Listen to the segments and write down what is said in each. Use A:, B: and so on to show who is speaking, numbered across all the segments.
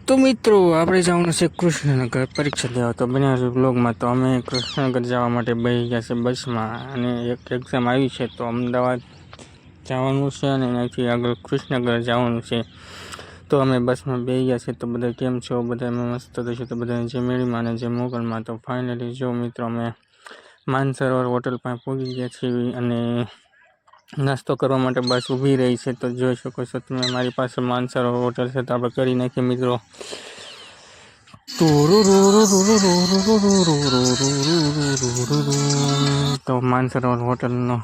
A: તો મિત્રો આપણે જવાનું છે કૃષ્ણનગર પરીક્ષા દેવા. તો બન્યા બ્લોગમાં. તો અમે કૃષ્ણનગર જવા માટે બેસી ગયા છે બસમાં, અને એક એક્ઝામ આવી છે તો અમદાવાદ જવાનું છે અને અહીંથી આગળ કૃષ્ણનગર જવાનું છે. તો અમે બસમાં બેસી ગયા છે. તો બધા કેમ છો? બધા મસ્ત થશે. તો બધા જે મેળીમાં અને જે મોગલમાં. તો ફાઇનલી જો મિત્રો અમે માનસરોવર હોટલ પાસે પહોંચી ગયા છીએ અને નાસ્તો કરવા માટે બસ ઊભી રહી છે. તો જોઈ શકો છો તમે મારી પાસે માનસરોવર હોટલ છે. તો આપણે કરી નાખીએ મિત્રો. તો માનસરોવર હોટલનો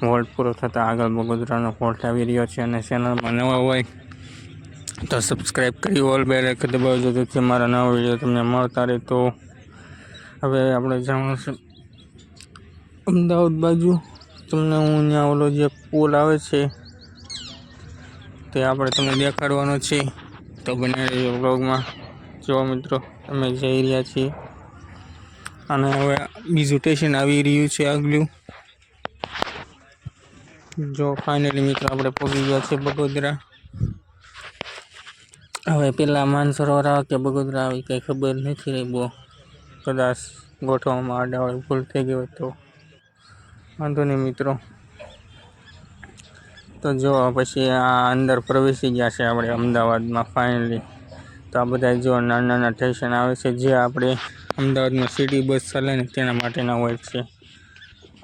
A: હોલ્ટ પૂરો થતાં આગળ બગોદરાનો હોલ્ટ આવી રહ્યો છે. અને ચેનલમાં નવા હોય તો સબસ્ક્રાઈબ કરી ઓલ બેલ આઇકન દબાવજો, જેથી મારા નવા વિડીયો તમને મળતા રહે. તો હવે આપણે જવાનું છે અમદાવાદ બાજુ. તમને હું ત્યાં ઓલો જે પુલ આવે છે તે આપણે તમને દેખાડવાનો છે. તો બને વ્લોગમાં જો મિત્રો અમે જઈ રહ્યા છીએ. અને હવે બીજું સ્ટેશન આવી રહ્યું છે આગલું. જો ફાઇનલી મિત્રો આપણે પહોંચી ગયા છે બગોદરા. હવે પેલા માનસરોવર આવે કે બગોદરા આવી કંઈ ખબર નથી રહી બહુ. કદાચ ગોઠવવામાં આડાવાળી ભૂલ થઈ ગઈ હોય તો વાંધો નહીં મિત્રો. તો જો પછી આ અંદર પ્રવેશી ગયા છે આપણે અમદાવાદમાં ફાઇનલી. તો આ બધા જો નાના નાના સ્ટેશન આવે છે જે આપણે અમદાવાદમાં સિટી બસ ચાલે ને તેના માટેના હોય છે.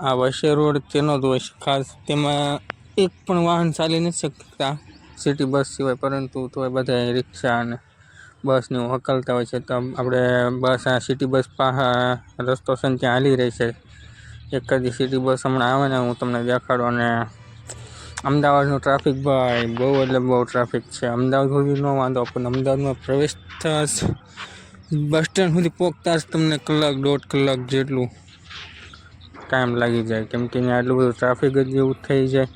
A: આ વૈશે રોડ તેનો જ હોય છે ખાસ. તેમાં એક પણ વાહન ચાલી નથી શકતા સિટી બસ સિવાય, પરંતુ તો બધા રિક્ષા અને બસને હકલતા હોય છે. તો આપણે બસ આ સિટી બસ પાસે રસ્તો છે ને ત્યાં હાલી રહી છે. એક જ સિટી બસ હમણાં આવે ને હું તમને દેખાડું. અને અમદાવાદનું ટ્રાફિક ભાઈ બહુ એટલે બહુ ટ્રાફિક છે. અમદાવાદ સુધી ન વાંધો, પણ અમદાવાદમાં પ્રવેશતા બસ સ્ટેન્ડ સુધી પહોંચતા જ તમને કલાક 1.5 કલાક જેટલું ટાઈમ લાગી જાય, કેમ કે ત્યાં એટલું બધું ટ્રાફિક જ જેવું થઈ જાય.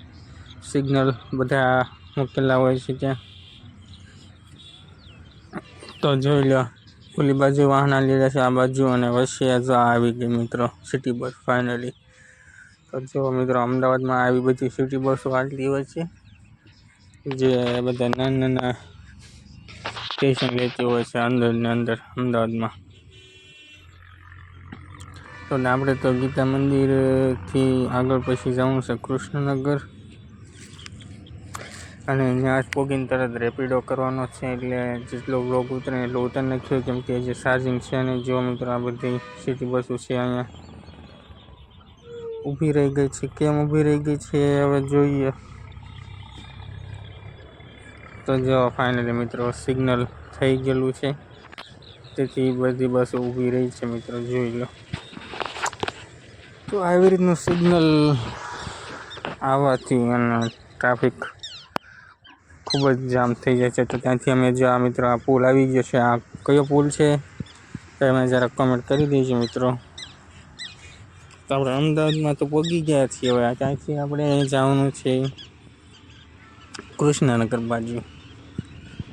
A: સિગ્નલ બધા મૂકેલા હોય છે ત્યાં. તો જોઈ લો ઓલી બાજુ વાહન લીધા છે આ બાજુ, અને વચ્ચે જો આવી ગઈ મિત્રો સિટી બસ ફાઇનલી. તો જો મિત્રો અમદાવાદમાં આવી બધી સિટી બસો હાલતી હોય છે, જે બધા નાના નાના સ્ટેશન લેતી હોય છે અંદર ને અંદર અમદાવાદમાં. તો આપણે તો ગીતા મંદિરથી આગળ પછી જવું છે કૃષ્ણનગર. અને ત્યાં જ પોગીને તરત રેપિડો કરવાનો છે, એટલે જેટલો બ્લોગ ઉતરે એટલો ઉતારી નાખ્યો, કેમ કે જે ચાર્જિંગ છે ને. જો મિત્રો આ બધી સિટી બસો છે અહીંયા ઊભી રહી ગઈ છે. કેમ ઊભી રહી ગઈ છે હવે જોઈએ. તો જો ફાઇનલી મિત્રો સિગ્નલ થઈ ગયેલું છે, તેથી બધી બસો ઊભી રહી છે મિત્રો જોઈ લો. તો આવી રીતનું સિગ્નલ આવવાથી અને ટ્રાફિક ખૂબ જ જામ થઈ જાય છે. તો ત્યાંથી અમે જો આ મિત્રો આ પુલ આવી ગયો છે. આ કયો પુલ છે તો અમે જરાક કમેન્ટ કરી દેજો મિત્રો. તો આપણે અમદાવાદમાં તો પહોંચી ગયા છીએ. હવે ત્યાંથી આપણે જવાનું છે કૃષ્ણનગર બાજુ.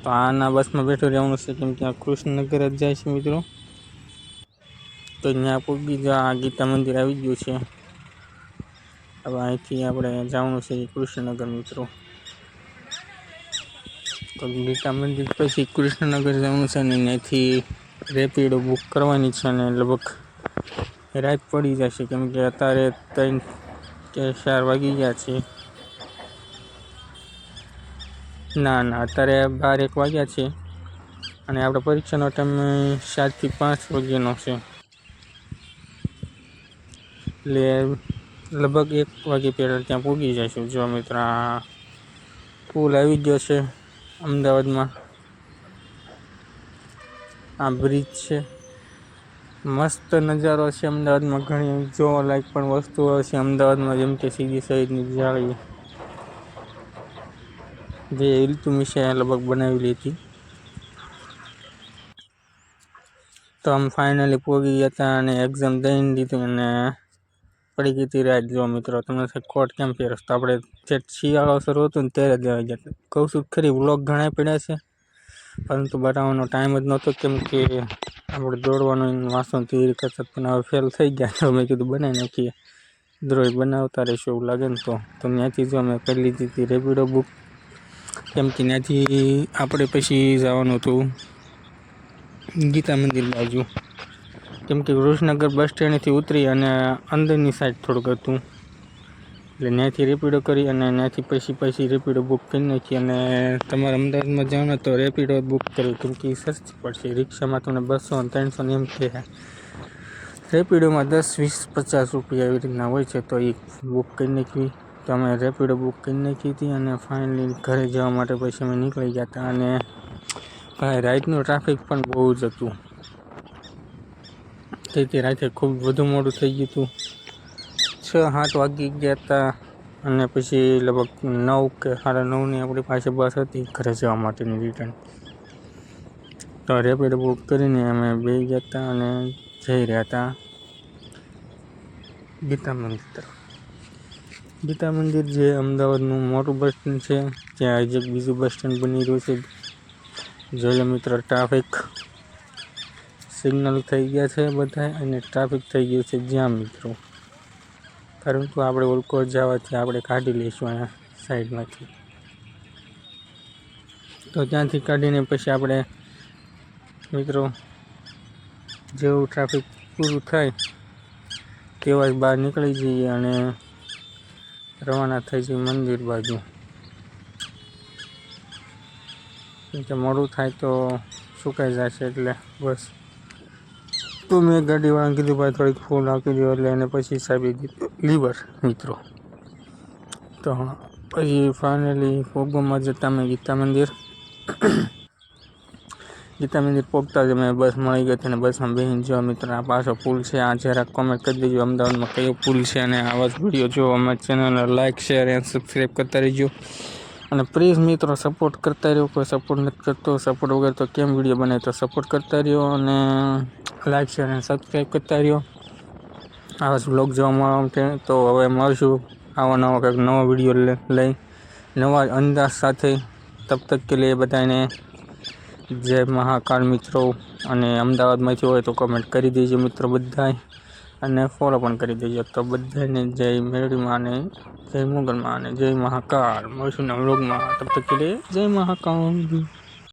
A: તો આના બસમાં બેઠું રહેવાનું છે, કેમ કે આ કૃષ્ણનગર જ જાય છે મિત્રો. તો ત્યાં પહોંચી આ ગીતા મંદિર આવી ગયું છે. હવે અહીંથી આપણે જવાનું છે કૃષ્ણનગર મિત્રો. તો ગીતા મંદિર પછી કૃષ્ણનગર જવાનું છે, અને ત્યાંથી રેપિડો બુક કરવાની છે. અને લગભગ રાત પડી જશે, કેમ કે અત્યારે 3 કે 4 વાગી ગયા છે. ના અત્યારે 12-1 વાગ્યા છે. અને આપણે પરીક્ષાનો ટાઈમ 7 થી 5 વાગ્યાનો છે, એટલે લગભગ 1 વાગે પહેલાં ત્યાં પહોંચી જઈશું. જો મિત્ર આ પુલ આવી ગયો છે અમદાવાદમાં. આ બ્રિજ છે, મસ્ત નજારો છે અમદાવાદમાં. ઘણી જોવા લાયક પણ વસ્તુઓ છે અમદાવાદમાં, જેમ કે સીદી સૈયદની જાળી, જે ઇલ્તુમિશે લગભગ બનાવેલી હતી. તો આમ ફાઇનલી પહોંચી ગયા હતા અને એક્ઝામ દઈને દીધું, અને પડી ગઈ હતી રાત. જો મિત્રો તમને કોટ કેમ પહેરસ, તો આપણે જે શિયાળો શરૂ હતું ને ત્યારે જવા ગયા. કહું છું ખરી વ્લોગ ઘણા પડ્યા છે, પરંતુ બનાવવાનો ટાઈમ જ નહોતો, કેમ કે આપણે દોડવાનું વાંચવાનું તૈયારી કરતા પણ હવે ફેલ થઈ ગયા. તો મેં કીધું બનાવી નાખીએ, દરરોજ બનાવતા રહીશું એવું લાગે ને. તો ત્યાંથી જો અમે કરી લીધી હતી રેપિડો બુક, કેમ કે ત્યાંથી આપણે પછી જવાનું હતું ગીતા મંદિર બાજુ, કેમ કે વૃષનગર બસ સ્ટેન્ડથી ઉતરી અને અંદરની સાઈડ થોડુંક હતું, એટલે ત્યાંથી રેપિડો કરી અને ત્યાંથી પછી રેપિડો બુક કરી નાખી. અને તમારે અમદાવાદમાં જાઓ ને તો રેપિડો બુક કરવી, કેમ કે સસ્તી પડશે. રિક્ષામાં તમને 200 અને 300 એમ થયા, રેપિડોમાં 10, 20, 50 રૂપિયા એવી રીતના હોય છે. તો એ બુક કરી નાખવી. તો અમે રેપિડો બુક કરી નાખી હતી અને ફાઇનલી ઘરે જવા માટે પછી અમે નીકળી ગયા હતા. અને ભાઈ રાતનું ટ્રાફિક પણ બહુ જ હતું, તેથી રાતે ખૂબ વધુ મોડું થઈ ગયું હતું. 6-7 વાગી ગયા હતા અને પછી લગભગ 9 કે 9:30ની આપણી પાસે બસ હતી ઘરે જવા માટેની રિટર્ન. તો રેપિડો બુક કરીને અમે બેસી ગયા હતા અને જઈ રહ્યા હતા ગીતા મંદિર તરફ. ગીતા મંદિર જે અમદાવાદનું મોટું બસ સ્ટેન્ડ છે, ત્યાં હજી એક બીજું બસ સ્ટેન્ડ બની રહ્યું છે. જોઈ લો મિત્રો, ટ્રાફિક સિગ્નલ થઈ ગયા છે બધા, અને ટ્રાફિક થઈ ગયું છે જામ મિત્રો. પરંતુ આપણે ઓલકો જવાથી આપણે કાઢી લઈશું અહીંયા સાઈડમાંથી. તો ત્યાંથી કાઢીને પછી આપણે મિત્રો જેવું ટ્રાફિક પૂરું થાય તેવા જ બહાર નીકળી જઈએ અને રવાના થઈ જઈએ મંદિર બાજુ. કેમકે મોડું થાય તો સુકાઈ જશે, એટલે બસ. તો મેં ગાડીવાળાને કીધું ભાઈ થોડીક ફૂલ આપી દો, એટલે એને પછી સાહેબે લીવર મિત્રો. તો પછી ફાઇનલી પોગોમાં જતા મેં ગીતા મંદિર પહોંચતા જ અમે બસ મળી ગઈ હતી અને બસમાં બેસીને જો મિત્રો આ પાછો પુલ છે. આ જરાક કોમેન્ટ કરી દેજો અમદાવાદમાં કયો પુલ છે, અને આવા જ વિડીયો જો અમારી ચેનલને લાઇક, શેર અને સબસ્ક્રાઈબ કરતા રહેજો. અને પ્લીઝ મિત્રો સપોર્ટ કરતા રહ્યો. કોઈ સપોર્ટ નથી કરતો, સપોર્ટ વગર તો કેમ વિડીયો બને, તો સપોર્ટ કરતા રહ્યો અને લાઇક, શેર અને સબસ્ક્રાઈબ કરતા રહ્યો આવા જ વ્લોગ જોવા માટે. તો હવે મળશું આવા નવા કંઈક નવો વિડીયો લઈ નવા અંદાજ સાથે. તબ તક કે લીએ બધાને જય મહાકાળ મિત્રો. અને અમદાવાદમાંથી હોય તો કમેન્ટ કરી દેજો મિત્રો બધાય, અને ફોલો પણ કરી દેજો. તો બધાને જય મેરડીમાં અને જય મોગલમાં અને જય મહાકાળ. મળશું નવા વ્લોગમાં. તબ તક કે લીએ જય મહાકાળ.